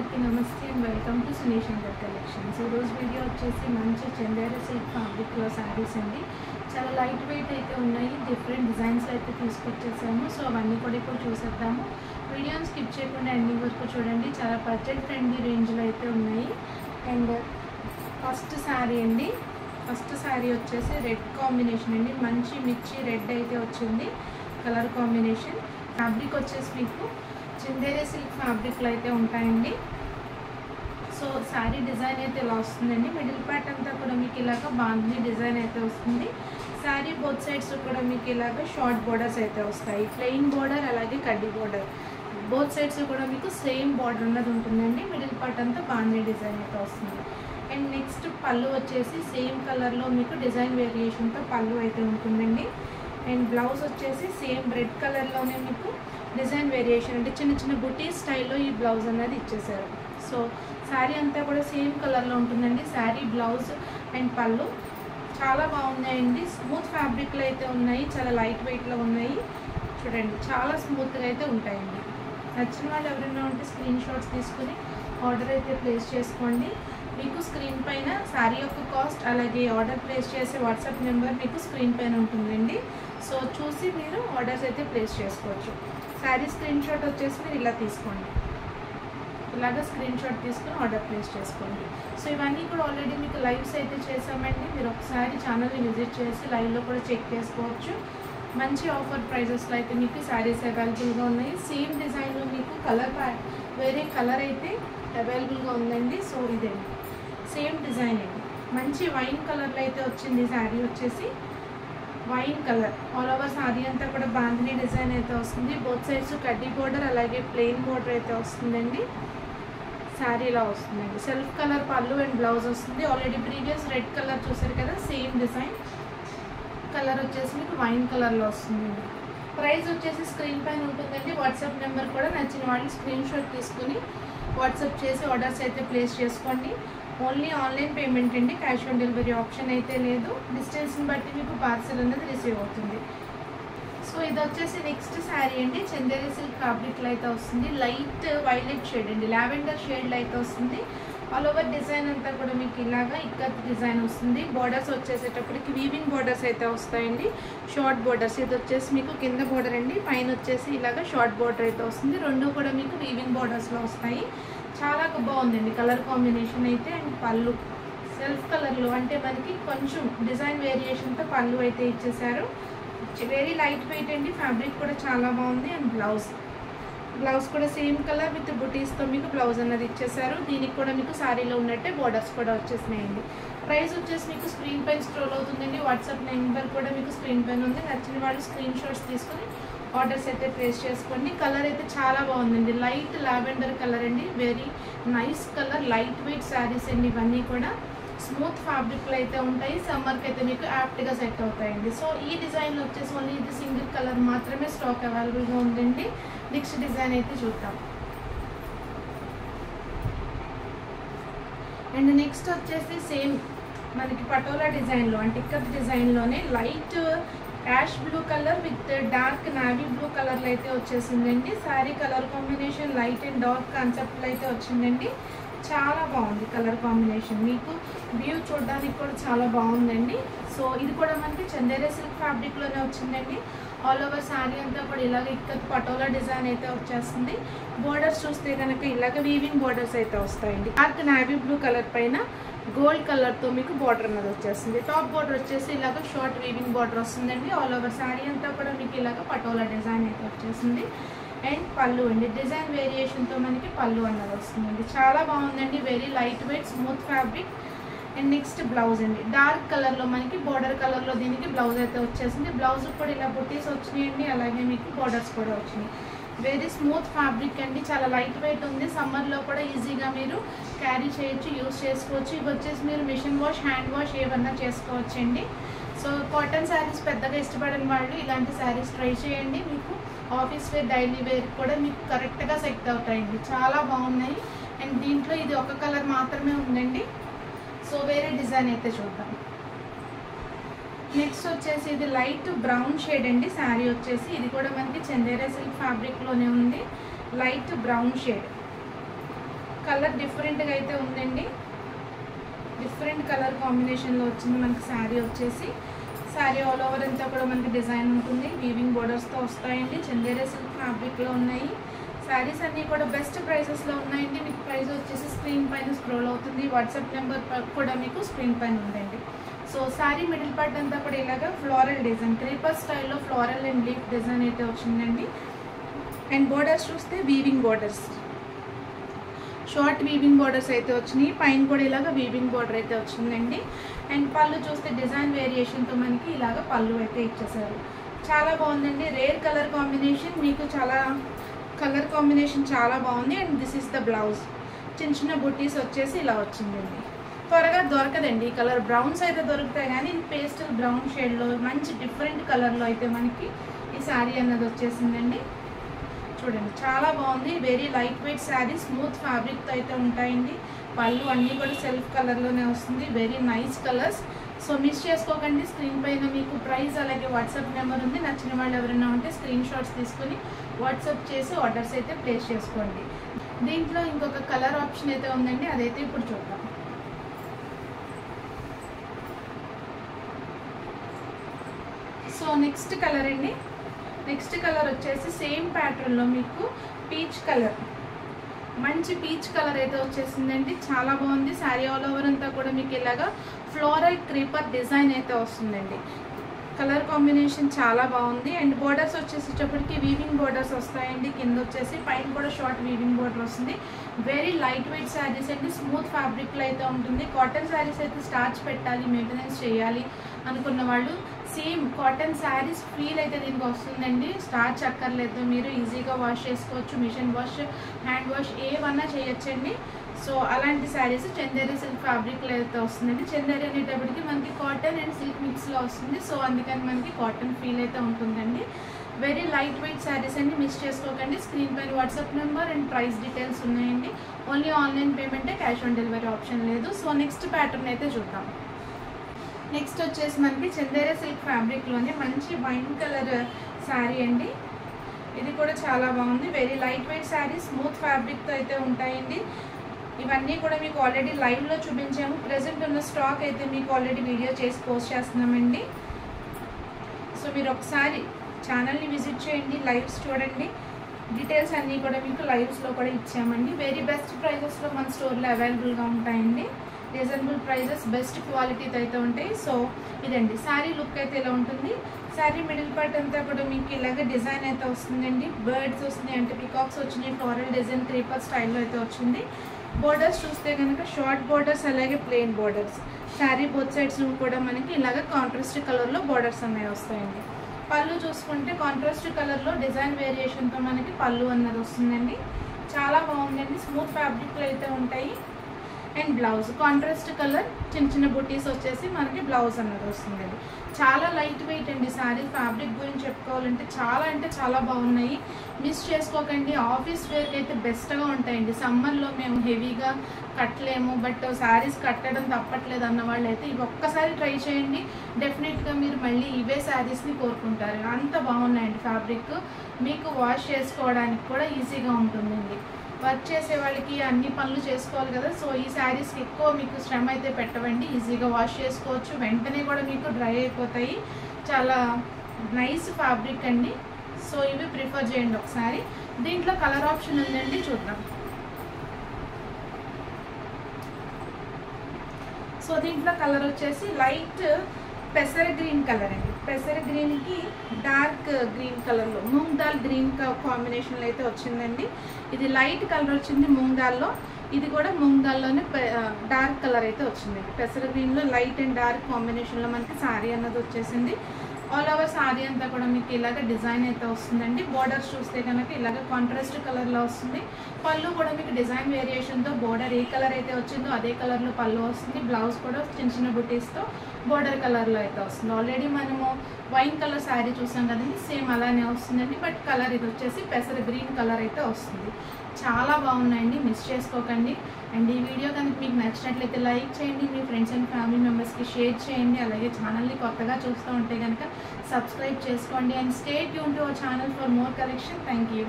అందరికీ నమస్తే and welcome to Sunish Angar collections. ఈరోజు వీడియో వచ్చేసి మంచి చందేరి సిల్క్ ఫ్యాబ్రిక్లో శారీస్ అండి. చాలా లైట్ వెయిట్ అయితే ఉన్నాయి, డిఫరెంట్ డిజైన్స్ అయితే తీసుకొచ్చేసాము. సో అవన్నీ కూడా ఇప్పుడు చూసేద్దాము. వీడియోని స్కిప్ చేయకుండా ఎండింగ్ వరకు చూడండి. చాలా బడ్జెట్ ఫ్రెండ్లీ రేంజ్లో అయితే ఉన్నాయి. అండ్ ఫస్ట్ శారీ అండి, ఫస్ట్ శారీ వచ్చేసి రెడ్ కాంబినేషన్ అండి. మంచి మిర్చి రెడ్ అయితే వచ్చింది కలర్ కాంబినేషన్. ఫ్యాబ్రిక్ వచ్చేసి మీకు చందేరి సిల్క్ ఫ్యాబ్రిక్లో అయితే ఉంటాయండి. సో శారీ డిజైన్ అయితే ఇలా వస్తుందండి. మిడిల్ పార్ట్ అంతా కూడా మీకు ఇలాగ బాంధనీ డిజైన్ అయితే వస్తుంది. శారీ బోత్ సైడ్స్ కూడా మీకు ఇలాగ షార్ట్ బోర్డర్స్ అయితే వస్తాయి. ప్లెయిన్ బోర్డర్ అలాగే కడ్డీ బోర్డర్ బోత్ సైడ్స్ కూడా మీకు సేమ్ బోర్డర్ అన్నది ఉంటుందండి. మిడిల్ పార్ట్ అంతా బాంధనీ డిజైన్ అయితే వస్తుంది. అండ్ నెక్స్ట్ పళ్ళు వచ్చేసి సేమ్ కలర్లో మీకు డిజైన్ వేరియేషన్తో పళ్ళు అయితే ఉంటుందండి. అండ్ బ్లౌజ్ వచ్చేసి సేమ్ రెడ్ కలర్లోనే మీకు డిజైన్ వేరియేషన్ అంటే చిన్న చిన్న బుటీ స్టైల్లో ఈ బ్లౌజ్ అనేది ఇచ్చేసారు. సో శారీ అంతా కూడా సేమ్ కలర్లో ఉంటుందండి. శారీ బ్లౌజ్ అండ్ పళ్ళు చాలా బాగున్నాయండి. స్మూత్ ఫ్యాబ్రిక్లో అయితే ఉన్నాయి, చాలా లైట్ వెయిట్లో ఉన్నాయి. చూడండి చాలా స్మూత్గా అయితే ఉంటాయండి. నచ్చిన వాళ్ళు ఎవరైనా ఉంటే స్క్రీన్ షాట్స్ తీసుకుని ఆర్డర్ అయితే ప్లేస్ చేసుకోండి. మీకు స్క్రీన్ పైన శారీ యొక్క కాస్ట్ అలాగే ఆర్డర్ ప్లేస్ చేసే వాట్సాప్ నెంబర్ మీకు స్క్రీన్ పైన ఉంటుందండి. సో చూసి మీరు ఆర్డర్స్ అయితే ప్లేస్ చేసుకోవచ్చు. శారీ స్క్రీన్ షాట్ వచ్చేసి మీరు ఇలా తీసుకోండి, ఇలాగ స్క్రీన్ షాట్ తీసుకుని ఆర్డర్ ప్లేస్ చేసుకోండి. సో ఇవన్నీ కూడా ఆల్రెడీ మీకు లైవ్స్ అయితే చేసామండి. మీరు ఒకసారి ఛానల్ని విజిట్ చేసి లైవ్లో కూడా చెక్ చేసుకోవచ్చు. మంచి ఆఫర్ ప్రైజెస్లో అయితే మీకు శారీస్ అవైలబుల్గా ఉన్నాయి. సేమ్ డిజైన్లో మీకు కలర్ వేరే కలర్ అయితే అవైలబుల్గా ఉందండి. సో ఇదే సేమ్ డిజైన్ అండి. మంచి వైన్ కలర్లో అయితే వచ్చింది శారీ వచ్చేసి wine colour. All over sari అంతా కూడా బాంధనీ డిజైన్ అయితే వస్తుంది. బోత్ సైడ్స్ కడ్డీ బోర్డర్ అలాగే ప్లెయిన్ బోర్డర్ అయితే వస్తుందండి. శారీ ఇలా వస్తుందండి. సెల్ఫ్ కలర్ పళ్ళు అండ్ బ్లౌజ్ వస్తుంది. ఆల్రెడీ ప్రీవియస్ రెడ్ కలర్ చూసారు కదా, సేమ్ డిజైన్ కలర్ వచ్చేసి మీకు వైన్ కలర్లో వస్తుందండి. ప్రైస్ వచ్చేసి స్క్రీన్ పైన ఉంటుందండి. వాట్సాప్ నెంబర్ కూడా నచ్చిన వాళ్ళు స్క్రీన్ షాట్ తీసుకుని వాట్సాప్ చేసి ఆర్డర్స్ అయితే ప్లేస్ చేసుకోండి. ఓన్లీ ఆన్లైన్ పేమెంట్ అండి, క్యాష్ ఆన్ డెలివరీ ఆప్షన్ అయితే లేదు. డిస్టెన్స్ని బట్టి మీకు పార్సల్ అనేది రిసీవ్ అవుతుంది. సో ఇది వచ్చేసి నెక్స్ట్ శారీ అండి. చందేరి సిల్క్ ఫ్యాబ్రిక్లో అయితే వస్తుంది. లైట్ వైలెట్ షేడ్ అండి, లావెండర్ షేడ్లో అయితే వస్తుంది. ఆల్ ఓవర్ డిజైన్ అంతా కూడా మీకు ఇలాగా ఇక్కత్ డిజైన్ వస్తుంది. బార్డర్స్ వచ్చేసేటప్పటికి వీవింగ్ బార్డర్స్ అయితే వస్తాయండి, షార్ట్ బార్డర్స్. ఇది వచ్చేసి మీకు కింద బార్డర్ అండి, పైన వచ్చేసి ఇలాగా షార్ట్ బార్డర్ అయితే వస్తుంది. రెండు కూడా మీకు వీవింగ్ బార్డర్స్లో వస్తాయి. చాలా బాగుందండి కలర్ కాంబినేషన్ అయితే. అండ్ పళ్ళు సెల్ఫ్ కలర్లో అంటే మనకి కొంచెం డిజైన్ వేరియేషన్తో పళ్ళు అయితే ఇచ్చేసారు. వెరీ లైట్ వెయిట్ అండి. ఫ్యాబ్రిక్ కూడా చాలా బాగుంది. అండ్ బ్లౌజ్ కూడా సేమ్ కలర్ విత్ బుటీస్తో మీకు బ్లౌజ్ అన్నది ఇచ్చేసారు. దీనికి కూడా మీకు శారీలో ఉన్నట్టే బార్డర్స్ కూడా వచ్చేసినాయండి. ప్రైస్ వచ్చేసి మీకు స్క్రీన్ పైన స్క్రోల్ అవుతుందండి. వాట్సాప్ నెంబర్ కూడా మీకు స్క్రీన్ పైన ఉంది. నచ్చిన వాళ్ళు స్క్రీన్ షాట్స్ తీసుకొని ఆర్డర్స్ అయితే ప్లేస్ చేసుకోండి. కలర్ అయితే చాలా బాగుందండి. లైట్ లావెండర్ కలర్ అండి. Very nice colour. Light weight saris అండి ఇవన్నీ కూడా. స్మూత్ ఫ్యాబ్రిక్లో అయితే ఉంటాయి. సమ్మర్కి అయితే మీకు యాప్ట్గా సెట్ అవుతాయండి. సో ఈ డిజైన్లో వచ్చేసి ఓన్లీ ఇది సింగిల్ కలర్ మాత్రమే స్టాక్ అవైలబుల్గా ఉందండి. నెక్స్ట్ డిజైన్ అయితే చూద్దాం. అండ్ నెక్స్ట్ వచ్చేసి సేమ్ మనకి పటోలా డిజైన్లో అంటే ఇక్కత్ డిజైన్లోనే light ash blue colour with dark navy blue కలర్లో అయితే వచ్చేసిందండి. Sari colour combination light and dark కాన్సెప్ట్లో అయితే వచ్చిందండి. చాలా బాగుంది కలర్ కాంబినేషన్. మీకు వ్యూ చూడడానికి కూడా చాలా బాగుందండి. సో ఇది కూడా మనకి చందేరి సిల్క్ ఫ్యాబ్రిక్లోనే వచ్చిందండి. ఆల్ ఓవర్ శారీ అంతా కూడా ఇలాగ ఇక్కత్ పటోలా డిజైన్ అయితే వచ్చేస్తుంది. బోర్డర్స్ చూస్తే కనుక ఇలాగ వీవింగ్ బోర్డర్స్ అయితే వస్తాయండి. డార్క్ నావీ బ్లూ కలర్ పైన గోల్డ్ కలర్తో మీకు బార్డర్ అన్నది వచ్చేస్తుంది. టాప్ బార్డర్ వచ్చేసి ఇలాగ షార్ట్ వీవింగ్ బార్డర్ వస్తుందండి. ఆల్ ఓవర్ శారీ అంతా కూడా మీకు ఇలాగ పటోలా డిజైన్ అయితే వచ్చేసింది. అండ్ పళ్ళు అండి, డిజైన్ వేరియేషన్తో మనకి పళ్ళు అన్నది వస్తుందండి. చాలా బాగుందండి. Very light wait smooth fabric. And next blouse అండి, డార్క్ కలర్లో మనకి బార్డర్ కలర్లో దీనికి బ్లౌజ్ అయితే వచ్చేసింది. బ్లౌజ్ కూడా ఇలా బుటీస్ వచ్చినాయండి, అలాగే మీకు బార్డర్స్ కూడా వచ్చినాయి. వెరీ స్మూత్ ఫ్యాబ్రిక్ అండి. చాలా లైట్ వెయిట్ ఉంది. సమ్మర్లో కూడా ఈజీగా మీరు క్యారీ చేయొచ్చు, యూస్ చేసుకోవచ్చు. ఇవి వచ్చేసి మీరు మిషన్ వాష్, హ్యాండ్ వాష్ ఏమన్నా చేసుకోవచ్చు అండి. సో కాటన్ శారీస్ పెద్దగా ఇష్టపడని వాళ్ళు ఇలాంటి శారీస్ ట్రై చేయండి. మీకు ఆఫీస్ వేర్, డైలీ వేర్ కూడా మీకు కరెక్ట్గా సెట్ అవుతాయండి. చాలా బాగున్నాయి. అండ్ దీంట్లో ఇది ఒక కలర్ మాత్రమే ఉందండి. సో వేరే డిజైన్ అయితే చూద్దాం. నెక్స్ట్ వచ్చేసి ఇది లైట్ బ్రౌన్ షేడ్ అండి. శారీ వచ్చేసి ఇది కూడా మనకి చందేరి సిల్క్ ఫ్యాబ్రిక్లోనే ఉంది. లైట్ బ్రౌన్ షేడ్ కలర్ డిఫరెంట్గా అయితే ఉందండి. డిఫరెంట్ కలర్ కాంబినేషన్లో వచ్చింది మనకి శారీ వచ్చేసి. శారీ ఆల్ ఓవర్ అంతా కూడా మనకి డిజైన్ ఉంటుంది. వీవింగ్ బోర్డర్స్తో వస్తాయండి. చందేరి సిల్క్ ఫ్యాబ్రిక్లో ఉన్నాయి. శారీస్ అన్నీ కూడా బెస్ట్ ప్రైసెస్లో ఉన్నాయండి. మీకు ప్రైస్ వచ్చేసి స్క్రీన్ పైన స్క్రోల్ అవుతుంది. వాట్సాప్ నెంబర్ కూడా మీకు స్క్రీన్ పైన ఉందండి. సో శారీ మిడిల్ పార్ట్ అంతా కూడా ఇలాగా ఫ్లోరల్ డిజైన్, క్రీపర్ స్టైల్లో ఫ్లోరల్ అండ్ లీఫ్ డిజైన్ అయితే వచ్చిందండి. అండ్ బోర్డర్స్ చూస్తే weaving borders, short weaving borders అయితే వచ్చినాయి. పైన కూడా ఇలాగ వీవింగ్ బోర్డర్ అయితే వచ్చిందండి. అండ్ పళ్ళు చూస్తే డిజైన్ వేరియేషన్తో మనకి ఇలాగ పళ్ళు అయితే ఇచ్చేసారు. చాలా బాగుందండి. రేర్ కలర్ కాంబినేషన్, మీకు చాలా కలర్ కాంబినేషన్ చాలా బాగుంది. And this is the blouse. చిన్న చిన్న బుట్టీస్ వచ్చేసి ఇలా వచ్చిందండి. త్వరగా దొరకదండి ఈ కలర్. బ్రౌన్స్ అయితే దొరుకుతాయి కానీ ఇది పేస్టల్ బ్రౌన్ షేడ్లో మంచి డిఫరెంట్ కలర్లో అయితే మనకి ఈ శారీ అన్నది వచ్చేసిందండి. చూడండి చాలా బాగుంది. Very light weight sari, smooth ఫ్యాబ్రిక్తో అయితే ఉంటాయండి. పళ్ళు అన్నీ కూడా సెల్ఫ్ కలర్లోనే వస్తుంది. Very nice colours. So miss చేసుకోకండి. స్క్రీన్ పైన మీకు ప్రైస్ అలాగే వాట్సాప్ నెంబర్ ఉంది. నచ్చిన వాళ్ళు ఎవరైనా ఉంటే స్క్రీన్ షాట్స్ తీసుకొని వాట్సాప్ చేసి ఆర్డర్స్ అయితే ప్లేస్ చేసుకోండి. దీంట్లో ఇంకొక కలర్ ఆప్షన్ అయితే ఉందండి, అదైతే ఇప్పుడు చూద్దాం. సో నెక్స్ట్ కలర్ అండి. నెక్స్ట్ కలర్ వచ్చేసి సేమ్ ప్యాటర్న్లో మీకు పీచ్ కలర్, మంచి పీచ్ కలర్ అయితే వచ్చేసిందండి. చాలా బాగుంది. శారీ ఆల్ ఓవర్ అంతా కూడా మీకు ఇలాగా ఫ్లోరల్ క్రీపర్ డిజైన్ అయితే వస్తుందండి. కలర్ కాంబినేషన్ చాలా బాగుంది. అండ్ బోర్డర్స్ వచ్చేసేటప్పటికి వీవింగ్ బోర్డర్స్ వస్తాయండి. కింద వచ్చేసి పైన కూడా షార్ట్ వీవింగ్ బోర్డర్ వస్తుంది. వెరీ లైట్ వెయిట్ శారీస్ అండి. స్మూత్ ఫ్యాబ్రిక్లో అయితే ఉంటుంది. కాటన్ శారీస్ అయితే స్టార్చ్ పెట్టాలి, మెయింటెనెన్స్ చేయాలి అనుకున్న వాళ్ళు సేమ్ కాటన్ శారీస్ ఫీల్ అయితే దీనికి వస్తుందండి. స్టార్చ్ అక్కర్లేదు, మీరు ఈజీగా వాష్ చేసుకోవచ్చు. మిషన్ వాష్, హ్యాండ్ వాష్ ఏమన్నా చేయొచ్చండి. సో అలాంటి శారీస్ చందేరి సిల్క్ ఫ్యాబ్రిక్లో అయితే వస్తుందండి. చందేరి అనేటప్పటికి మనకి కాటన్ అండ్ సిల్క్ మిక్స్లో వస్తుంది. సో అందుకని మనకి కాటన్ ఫీల్ అయితే ఉంటుందండి. వెరీ లైట్ వెయిట్ శారీస్ అండి, మిస్ చేసుకోకండి. స్క్రీన్ పైన WhatsApp number and price details ఉన్నాయండి. ఓన్లీ ఆన్లైన్ పేమెంటే, క్యాష్ ఆన్ డెలివరీ ఆప్షన్ లేదు. సో నెక్స్ట్ ప్యాటర్న్ అయితే చూద్దాం. నెక్స్ట్ వచ్చేసి మనకి చందేరి సిల్క్ ఫ్యాబ్రిక్లోనే మంచి వైన్ కలర్ శారీ అండి. ఇది కూడా చాలా బాగుంది. Very light weight sari, smooth ఫ్యాబ్రిక్తో అయితే ఉంటాయండి. ఇవన్నీ కూడా మీకు ఆల్రెడీ లైవ్లో చూపించాము. ప్రెజెంట్ ఉన్న స్టాక్ అయితే మీకు ఆల్రెడీ వీడియో చేసి పోస్ట్ చేస్తున్నామండి. సో మీరు ఒకసారి ఛానల్ని విజిట్ చేయండి, లైవ్స్ చూడండి. డీటెయిల్స్ అన్నీ కూడా మీకు లైవ్స్లో కూడా ఇచ్చామండి. వెరీ బెస్ట్ ప్రైజెస్లో మన స్టోర్లో అవైలబుల్గా ఉంటాయండి. రీజనబుల్ ప్రైజెస్, బెస్ట్ క్వాలిటీతో అయితే ఉంటాయి. సో ఇదండి శారీ లుక్ అయితే ఇలా ఉంటుంది. శారీ మిడిల్ పార్ట్ అంతా కూడా మీకు ఇలాగ డిజైన్ అయితే వస్తుందండి. బర్డ్స్ వస్తున్నాయి, అంటే పికాక్స్ వచ్చినాయి, ఫ్లోరల్ డిజైన్ క్రీపర్ స్టైల్లో అయితే వచ్చింది. బోర్డర్స్ చూస్తే కనుక షార్ట్ బోర్డర్స్ అలాగే plain borders. Sari both sides కూడా మనకి ఇలాగ కాంట్రాస్ట్ కలర్లో బోర్డర్స్ అనేవి వస్తాయండి. పళ్ళు చూసుకుంటే కాంట్రాస్ట్ కలర్లో డిజైన్ వేరియేషన్తో మనకి పళ్ళు అన్నది వస్తుందండి. చాలా బాగుందండి. స్మూత్ ఫ్యాబ్రిక్లో అయితే ఉంటాయి. అండ్ బ్లౌజ్ కాంట్రాస్ట్ కలర్, చిన్న చిన్న బుటీస్ వచ్చేసి మనకి బ్లౌజ్ అన్నది వస్తుందండి. చాలా లైట్ వెయిట్ అండి. శారీ ఫ్యాబ్రిక్ గురించి చెప్పుకోవాలంటే చాలా అంటే చాలా బాగున్నాయి. మిస్ చేసుకోకండి. ఆఫీస్ వేర్కి అయితే బెస్ట్గా ఉంటాయండి. సమ్మర్లో మేము హెవీగా కట్టలేము, బట్ శారీస్ కట్టడం తప్పట్లేదు అన్న వాళ్ళు అయితే ఇవి ఒక్కసారి ట్రై చేయండి. డెఫినెట్గా మీరు మళ్ళీ ఇవే శారీస్ని కోరుకుంటారు. అంత బాగున్నాయండి. ఫ్యాబ్రిక్ మీకు వాష్ చేసుకోవడానికి కూడా ఈజీగా ఉంటుందండి. వర్క్ చేసే వాళ్ళకి అన్ని పనులు చేసుకోవాలి కదా. సో ఈ శారీస్కి ఎక్కువ మీకు శ్రమ అయితే పెట్టవండి. ఈజీగా వాష్ చేసుకోవచ్చు, వెంటనే కూడా మీకు డ్రై అయిపోతాయి. చాలా నైస్ ఫ్యాబ్రిక్ అండి. సో ఇవి ప్రిఫర్ చేయండి ఒకసారి. దీంట్లో కలర్ ఆప్షన్ ఉందండి, చూద్దాం. సో దీంట్లో కలర్ వచ్చేసి లైట్ పెసర గ్రీన్ కలర్ అండి. పెసర గ్రీన్కి డార్క్ గ్రీన్ కలర్లో మూంగ్ దాల్ గ్రీన్ కాంబినేషన్లో అయితే వచ్చిందండి. ఇది లైట్ కలర్ వచ్చింది మూంగ్ దాల్లో. ఇది కూడా మూంగ్ దాల్లోనే డార్క్ కలర్ అయితే వచ్చిందండి. పెసర గ్రీన్లో లైట్ అండ్ డార్క్ కాంబినేషన్లో మనకి శారీ అన్నది వచ్చేసింది. ఆల్ ఓవర్ శారీ అంతా కూడా మీకు ఇలాగ డిజైన్ అయితే వస్తుందండి. బోర్డర్స్ చూస్తే కనుక ఇలాగ కాంట్రాస్ట్ కలర్లో వస్తుంది. పళ్ళు కూడా మీకు డిజైన్ వేరియేషన్తో బోర్డర్ ఏ కలర్ అయితే వచ్చిందో అదే కలర్లో పళ్ళు వస్తుంది. బ్లౌజ్ కూడా చిన్న చిన్న బుటీస్తో బోర్డర్ కలర్లో అయితే వస్తుంది. ఆల్రెడీ మనము వైన్ కలర్ శారీ చూసాం కదండి, సేమ్ అలానే వస్తుందండి. బట్ కలర్ ఇది వచ్చేసి పెసర గ్రీన్ కలర్ అయితే వస్తుంది. చాలా బాగున్నాయండి, మిస్ చేసుకోకండి. అండ్ ఈ వీడియో కనుక మీకు నచ్చినట్లయితే లైక్ చేయండి, మీ ఫ్రెండ్స్ అండ్ ఫ్యామిలీ మెంబర్స్కి షేర్ చేయండి. అలాగే ఛానల్ని కొత్తగా చూస్తూ ఉంటే కనుక సబ్స్క్రైబ్ చేసుకోండి. And stay tune to our channel for more collection. Thank you.